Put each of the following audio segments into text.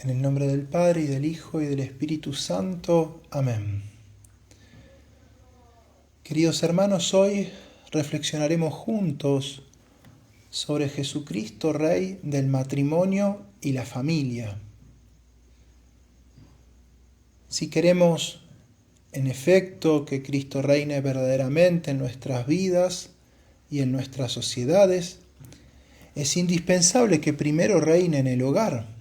En el nombre del Padre, y del Hijo, y del Espíritu Santo. Amén. Queridos hermanos, hoy reflexionaremos juntos sobre Jesucristo, Rey del matrimonio y la familia. Si queremos, en efecto, que Cristo reine verdaderamente en nuestras vidas y en nuestras sociedades, es indispensable que primero reine en el hogar,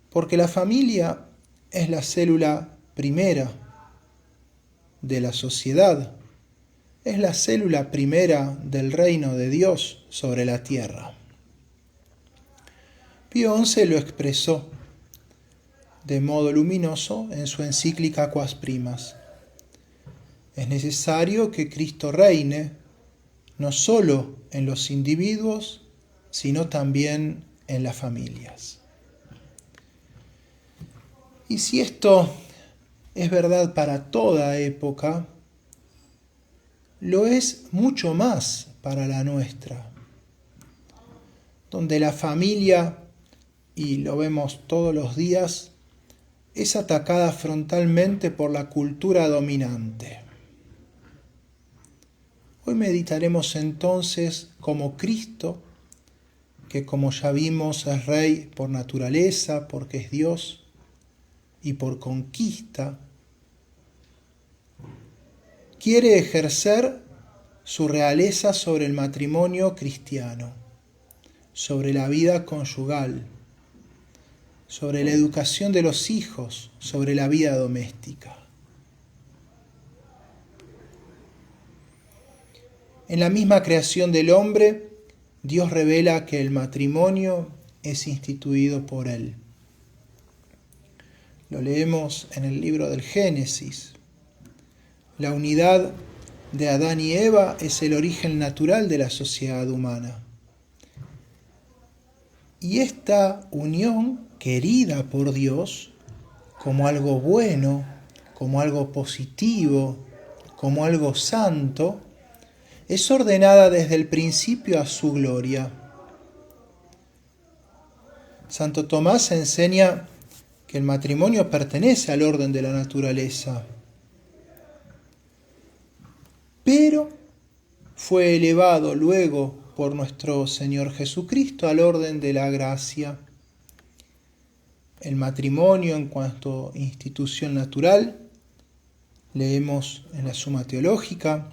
porque la familia es la célula primera de la sociedad, es la célula primera del reino de Dios sobre la tierra. Pío XI lo expresó de modo luminoso en su encíclica Quas Primas. Es necesario que Cristo reine no solo en los individuos, sino también en las familias. Y si esto es verdad para toda época, lo es mucho más para la nuestra, donde la familia, y lo vemos todos los días, es atacada frontalmente por la cultura dominante. Hoy meditaremos entonces cómo Cristo, que como ya vimos es Rey por naturaleza, porque es Dios, y por conquista, quiere ejercer su realeza sobre el matrimonio cristiano, sobre la vida conyugal, sobre la educación de los hijos, sobre la vida doméstica. En la misma creación del hombre, Dios revela que el matrimonio es instituido por Él. Lo leemos en el libro del Génesis. La unidad de Adán y Eva es el origen natural de la sociedad humana. Y esta unión, querida por Dios, como algo bueno, como algo positivo, como algo santo, es ordenada desde el principio a su gloria. Santo Tomás enseña que el matrimonio pertenece al orden de la naturaleza, pero fue elevado luego por nuestro Señor Jesucristo al orden de la gracia. El matrimonio en cuanto a institución natural, leemos en la Suma Teológica,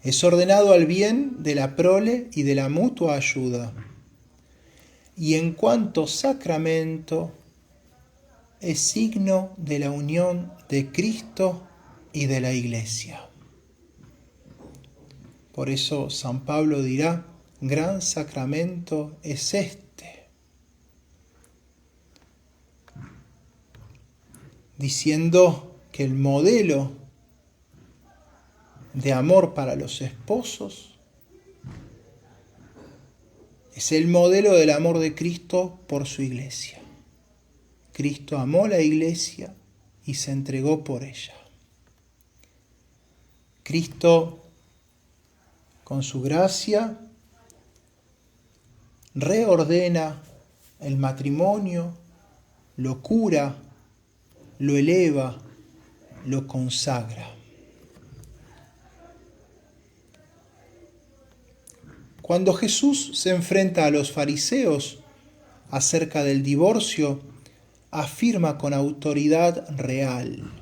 es ordenado al bien de la prole y de la mutua ayuda. Y en cuanto sacramento, es signo de la unión de Cristo y de la Iglesia. Por eso San Pablo dirá, gran sacramento es este, diciendo que el modelo de amor para los esposos es el modelo del amor de Cristo por su Iglesia. Cristo amó la Iglesia y se entregó por ella. Cristo, con su gracia, reordena el matrimonio, lo cura, lo eleva, lo consagra. Cuando Jesús se enfrenta a los fariseos acerca del divorcio, afirma con autoridad real: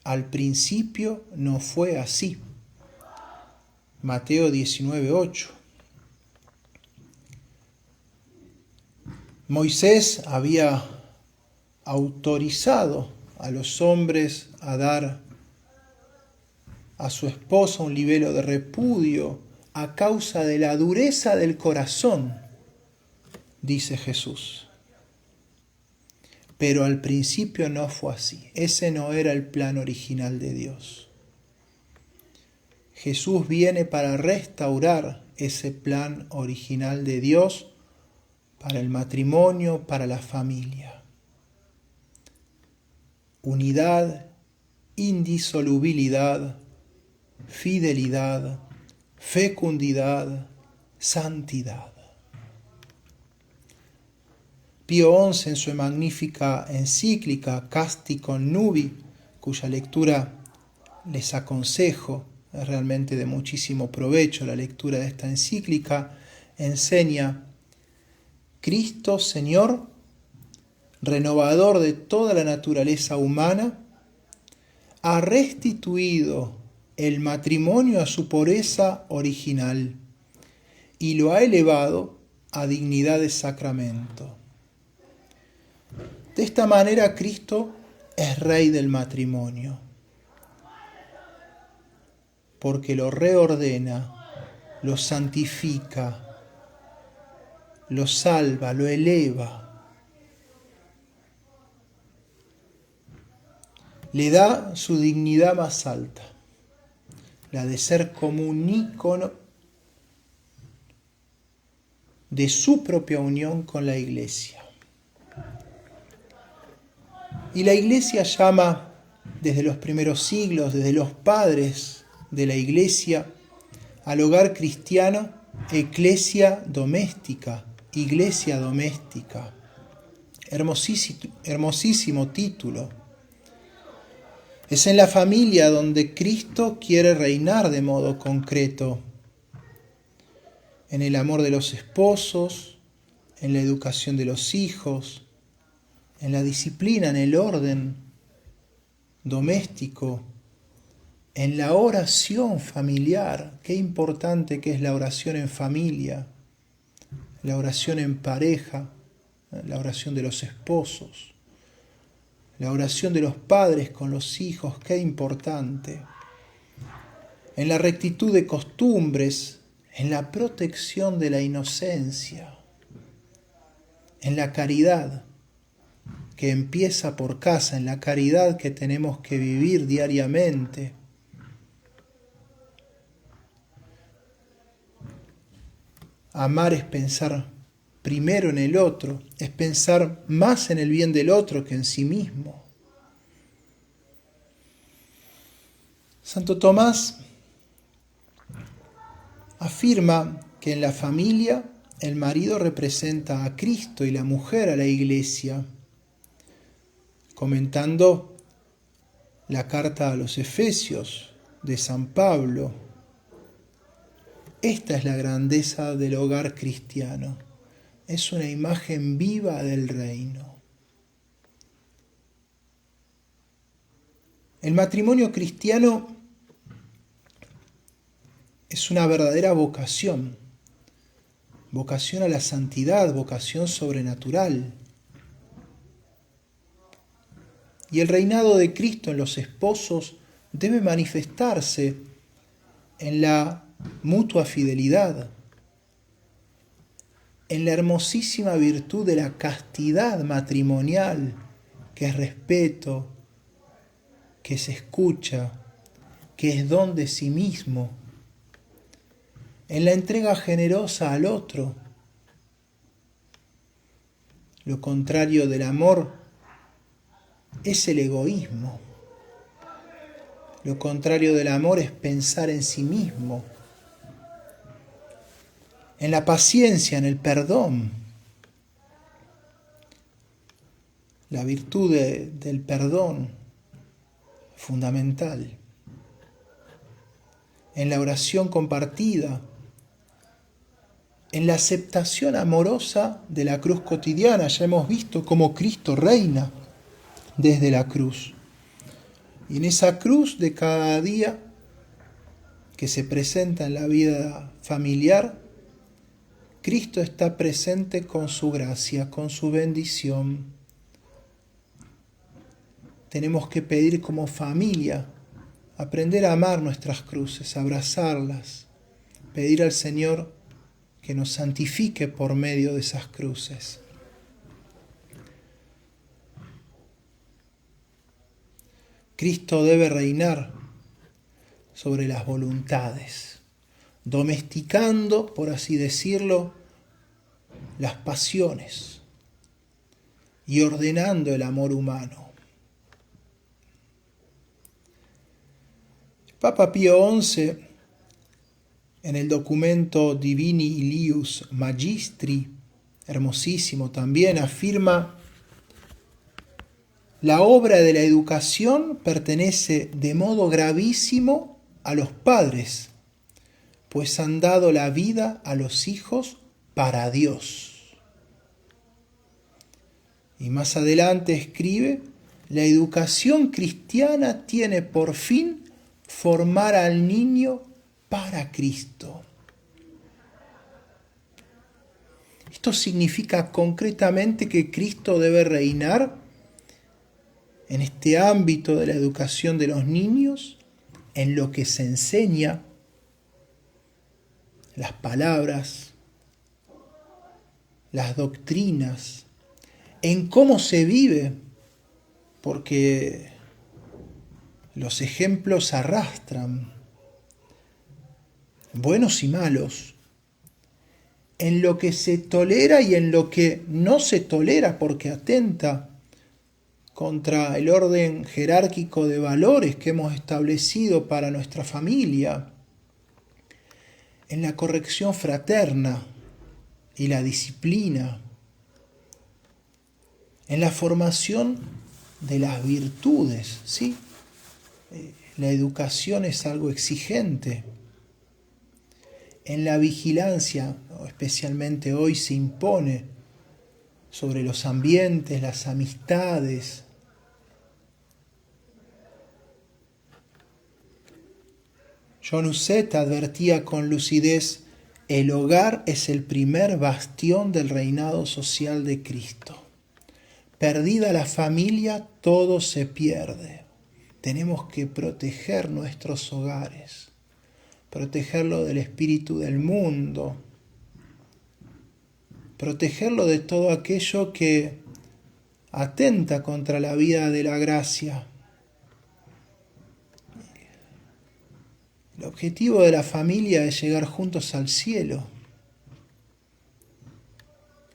al principio no fue así. Mateo 19:8. Moisés había autorizado a los hombres a dar a su esposa un libelo de repudio a causa de la dureza del corazón, dice Jesús. Pero al principio no fue así. Ese no era el plan original de Dios. Jesús viene para restaurar ese plan original de Dios para el matrimonio, para la familia. Unidad, indisolubilidad, fidelidad, fecundidad, santidad. Pío XI en su magnífica encíclica Casti Connubii, cuya lectura les aconsejo, es realmente de muchísimo provecho la lectura de esta encíclica, enseña: Cristo, Señor, renovador de toda la naturaleza humana, ha restituido el matrimonio a su pureza original y lo ha elevado a dignidad de sacramento. De esta manera Cristo es Rey del matrimonio, porque lo reordena, lo santifica, lo salva, lo eleva, le da su dignidad más alta, la de ser como un ícono de su propia unión con la Iglesia. Y la Iglesia llama desde los primeros siglos, desde los padres de la Iglesia, al hogar cristiano Ecclesia doméstica, iglesia doméstica. Hermosísimo título. Es en la familia donde Cristo quiere reinar de modo concreto, en el amor de los esposos, en la educación de los hijos, en la disciplina, en el orden doméstico, en la oración familiar. Qué importante que es la oración en familia, la oración en pareja, la oración de los esposos, la oración de los padres con los hijos, qué importante. En la rectitud de costumbres, en la protección de la inocencia, en la caridad que empieza por casa, en la caridad que tenemos que vivir diariamente. Amar es pensar primero en el otro, es pensar más en el bien del otro que en sí mismo. Santo Tomás afirma que en la familia el marido representa a Cristo y la mujer a la Iglesia, comentando la carta a los Efesios de San Pablo. Esta es la grandeza del hogar cristiano. Es una imagen viva del reino. El matrimonio cristiano es una verdadera vocación, vocación a la santidad, vocación sobrenatural. Y el reinado de Cristo en los esposos debe manifestarse en la mutua fidelidad, en la hermosísima virtud de la castidad matrimonial, que es respeto, que es escucha, que es don de sí mismo, en la entrega generosa al otro. Lo contrario del amor es el egoísmo. Lo contrario del amor es pensar en sí mismo. En la paciencia, en el perdón. La virtud del perdón, fundamental. En la oración compartida. En la aceptación amorosa de la cruz cotidiana. Ya hemos visto cómo Cristo reina desde la cruz. Y en esa cruz de cada día que se presenta en la vida familiar, Cristo está presente con su gracia, con su bendición. Tenemos que pedir como familia, aprender a amar nuestras cruces, abrazarlas, pedir al Señor que nos santifique por medio de esas cruces. Cristo debe reinar sobre las voluntades, domesticando, por así decirlo, las pasiones y ordenando el amor humano. Papa Pío XI, en el documento Divini Ilius Magistri, hermosísimo también, afirma: la obra de la educación pertenece de modo gravísimo a los padres, pues han dado la vida a los hijos para Dios. Y más adelante escribe: la educación cristiana tiene por fin formar al niño para Cristo. Esto significa concretamente que Cristo debe reinar en este ámbito de la educación de los niños, en lo que se enseña, las palabras, las doctrinas, en cómo se vive, porque los ejemplos arrastran, buenos y malos, en lo que se tolera y en lo que no se tolera, porque atenta contra el orden jerárquico de valores que hemos establecido para nuestra familia, en la corrección fraterna y la disciplina, en la formación de las virtudes, ¿sí? La educación es algo exigente. En la vigilancia, especialmente hoy, se impone sobre los ambientes, las amistades. John Husset advertía con lucidez: el hogar es el primer bastión del reinado social de Cristo. Perdida la familia, todo se pierde. Tenemos que proteger nuestros hogares, protegerlo del espíritu del mundo, protegerlo de todo aquello que atenta contra la vida de la gracia. El objetivo de la familia es llegar juntos al cielo.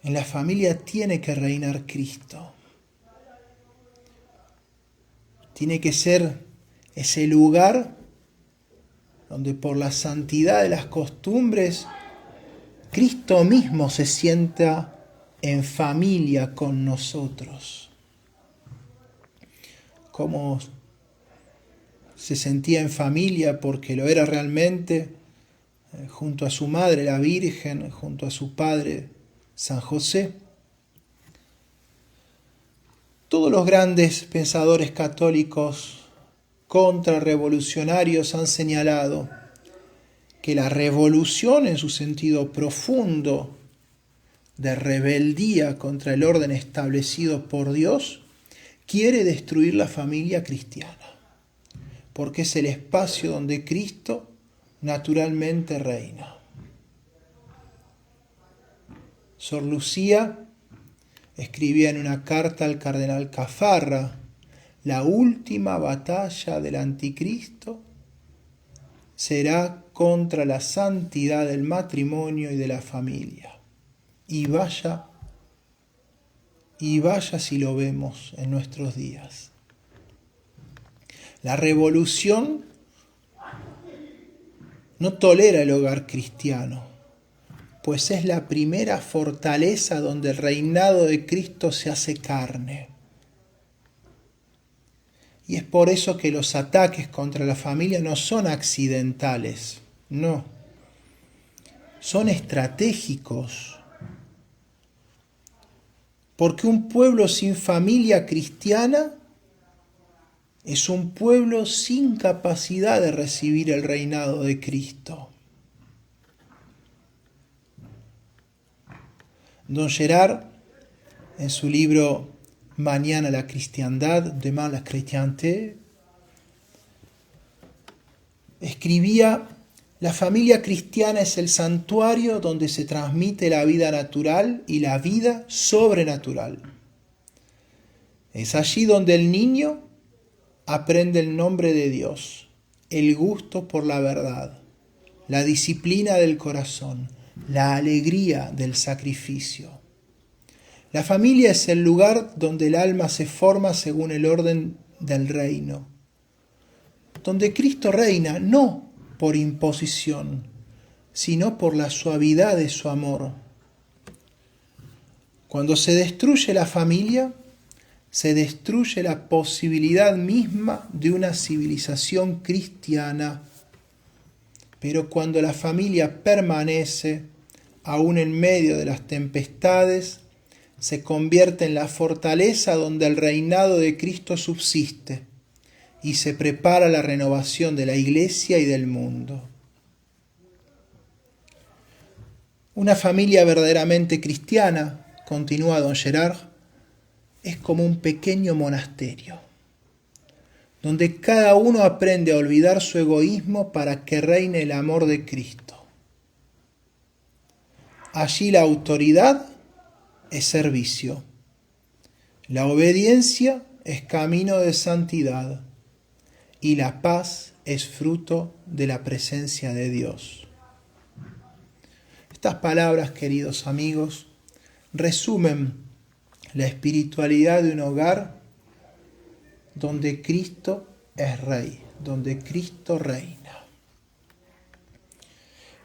En la familia tiene que reinar Cristo. Tiene que ser ese lugar donde por la santidad de las costumbres Cristo mismo se sienta en familia con nosotros. Como se sentía en familia porque lo era realmente, junto a su madre la Virgen, junto a su padre San José. Todos los grandes pensadores católicos contrarrevolucionarios han señalado que la revolución, en su sentido profundo de rebeldía contra el orden establecido por Dios, quiere destruir la familia cristiana, porque es el espacio donde Cristo naturalmente reina. Sor Lucía escribía en una carta al cardenal Caffarra: la última batalla del anticristo será contra la santidad del matrimonio y de la familia. Y vaya si lo vemos en nuestros días. La revolución no tolera el hogar cristiano, pues es la primera fortaleza donde el reinado de Cristo se hace carne. Y es por eso que los ataques contra la familia no son accidentales, no. Son estratégicos. Porque un pueblo sin familia cristiana es un pueblo sin capacidad de recibir el reinado de Cristo. Don Gerard, en su libro Mañana la cristiandad, Demain la chrétienté, escribía: la familia cristiana es el santuario donde se transmite la vida natural y la vida sobrenatural. Es allí donde el niño aprende el nombre de Dios, el gusto por la verdad, la disciplina del corazón, la alegría del sacrificio. La familia es el lugar donde el alma se forma según el orden del reino, donde Cristo reina no por imposición, sino por la suavidad de su amor. Cuando se destruye la familia, se destruye la posibilidad misma de una civilización cristiana. Pero cuando la familia permanece, aún en medio de las tempestades, se convierte en la fortaleza donde el reinado de Cristo subsiste y se prepara la renovación de la Iglesia y del mundo. Una familia verdaderamente cristiana, continúa don Gerard, es como un pequeño monasterio, donde cada uno aprende a olvidar su egoísmo para que reine el amor de Cristo. Allí la autoridad es servicio, la obediencia es camino de santidad y la paz es fruto de la presencia de Dios. Estas palabras, queridos amigos, resumen la espiritualidad de un hogar donde Cristo es Rey, donde Cristo reina.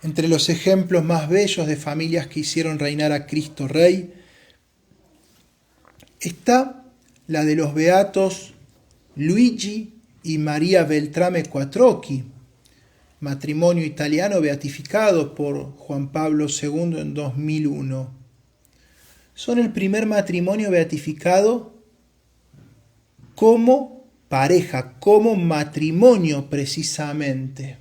Entre los ejemplos más bellos de familias que hicieron reinar a Cristo Rey está la de los beatos Luigi y María Beltrame Quattrocchi, matrimonio italiano beatificado por Juan Pablo II en 2001. Son el primer matrimonio beatificado como pareja, como matrimonio precisamente,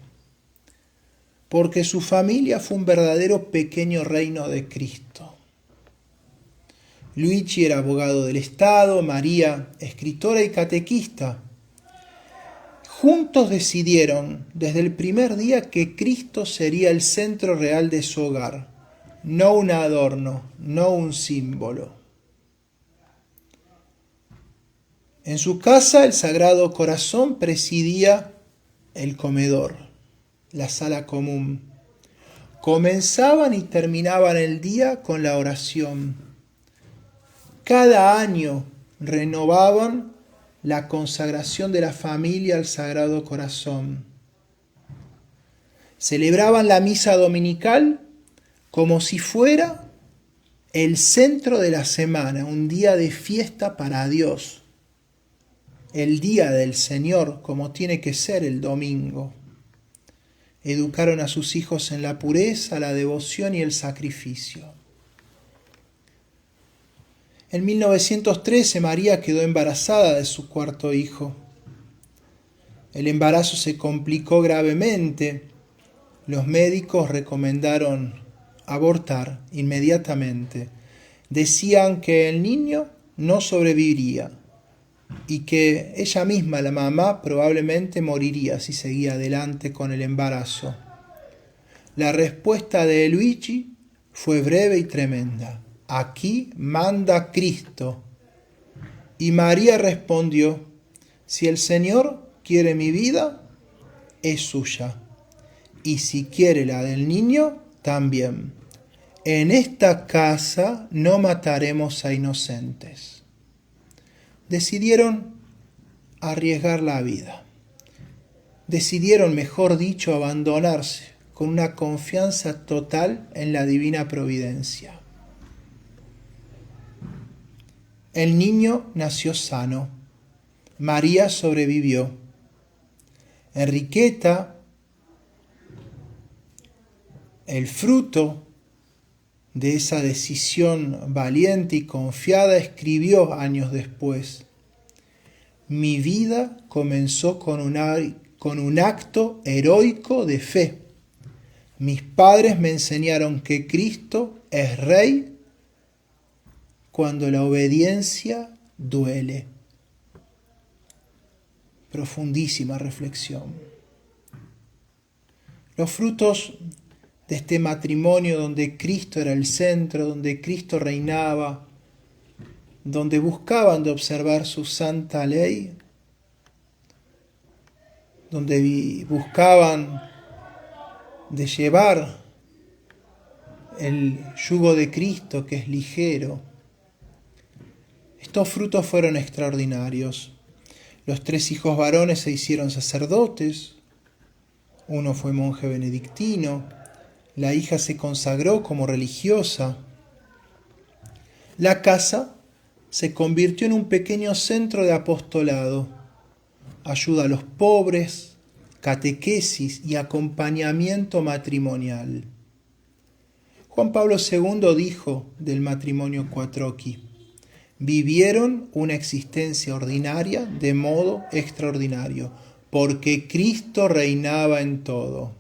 porque su familia fue un verdadero pequeño reino de Cristo. Luigi era abogado del Estado, María escritora y catequista. Juntos decidieron desde el primer día que Cristo sería el centro real de su hogar, no un adorno, no un símbolo. En su casa el Sagrado Corazón presidía el comedor, la sala común. Comenzaban y terminaban el día con la oración. Cada año renovaban la consagración de la familia al Sagrado Corazón. Celebraban la misa dominical como si fuera el centro de la semana, un día de fiesta para Dios, el día del Señor, como tiene que ser el domingo. Educaron a sus hijos en la pureza, la devoción y el sacrificio. En 1913 María quedó embarazada de su cuarto hijo. El embarazo se complicó gravemente. Los médicos recomendaron abortar inmediatamente. Decían que el niño no sobreviviría y que ella misma, la mamá, probablemente moriría si seguía adelante con el embarazo. La respuesta de Luigi fue breve y tremenda. Aquí manda Cristo. Y María respondió, si el Señor quiere mi vida, es suya. Y si quiere la del niño, también. En esta casa no mataremos a inocentes. Decidieron arriesgar la vida. Decidieron, mejor dicho, abandonarse con una confianza total en la divina providencia. El niño nació sano. María sobrevivió. Enriqueta, el fruto de esa decisión valiente y confiada, escribió años después: mi vida comenzó con un acto heroico de fe. Mis padres me enseñaron que Cristo es Rey cuando la obediencia duele. Profundísima reflexión. Los frutos de este matrimonio donde Cristo era el centro, donde Cristo reinaba, donde buscaban de observar su santa ley, donde buscaban de llevar el yugo de Cristo, que es ligero. Estos frutos fueron extraordinarios. Los 3 hijos varones se hicieron sacerdotes, uno fue monje benedictino, la hija se consagró como religiosa. La casa se convirtió en un pequeño centro de apostolado, ayuda a los pobres, catequesis y acompañamiento matrimonial. Juan Pablo II dijo del matrimonio Quattrocchi: vivieron una existencia ordinaria de modo extraordinario, porque Cristo reinaba en todo.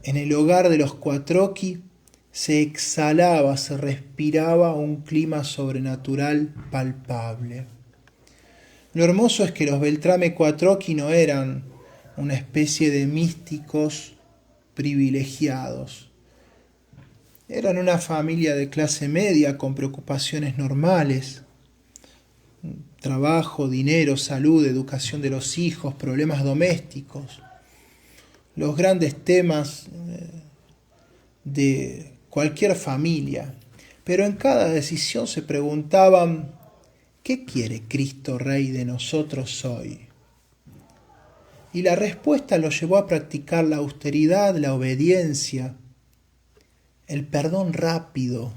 En el hogar de los Quattrocchi se exhalaba, se respiraba un clima sobrenatural palpable. Lo hermoso es que los Beltrame Quattrocchi no eran una especie de místicos privilegiados. Eran una familia de clase media con preocupaciones normales: trabajo, dinero, salud, educación de los hijos, problemas domésticos. Los grandes temas de cualquier familia. Pero en cada decisión se preguntaban: ¿qué quiere Cristo Rey de nosotros hoy? Y la respuesta los llevó a practicar la austeridad, la obediencia, el perdón rápido,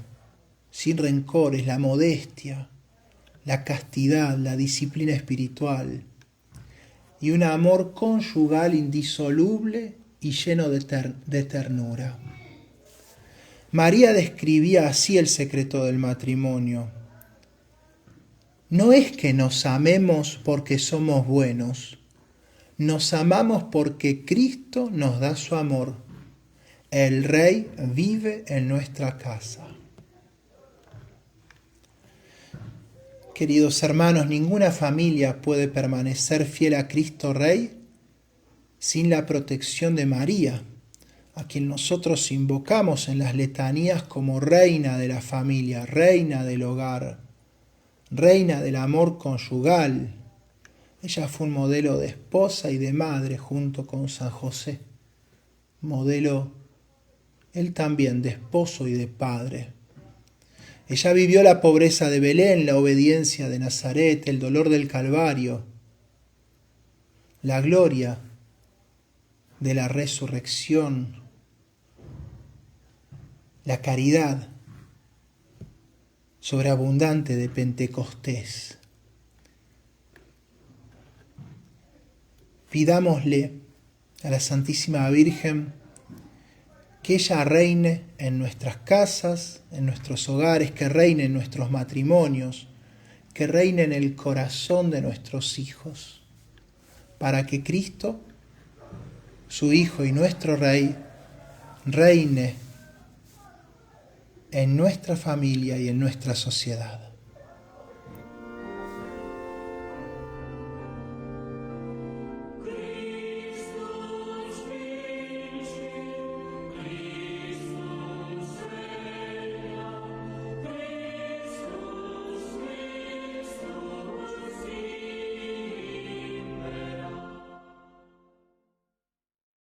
sin rencores, la modestia, la castidad, la disciplina espiritual y un amor conyugal indisoluble y lleno de ternura. María describía así el secreto del matrimonio: no es que nos amemos porque somos buenos, nos amamos porque Cristo nos da su amor. El Rey vive en nuestra casa. Queridos hermanos, ninguna familia puede permanecer fiel a Cristo Rey sin la protección de María, a quien nosotros invocamos en las letanías como reina de la familia, reina del hogar, reina del amor conyugal. Ella fue un modelo de esposa y de madre junto con San José, modelo él también de esposo y de padre. Ella vivió la pobreza de Belén, la obediencia de Nazaret, el dolor del Calvario, la gloria de la resurrección, la caridad sobreabundante de Pentecostés. Pidámosle a la Santísima Virgen que ella reine en nuestras casas, en nuestros hogares, que reine en nuestros matrimonios, que reine en el corazón de nuestros hijos, para que Cristo, su Hijo y nuestro Rey, reine en nuestra familia y en nuestra sociedad.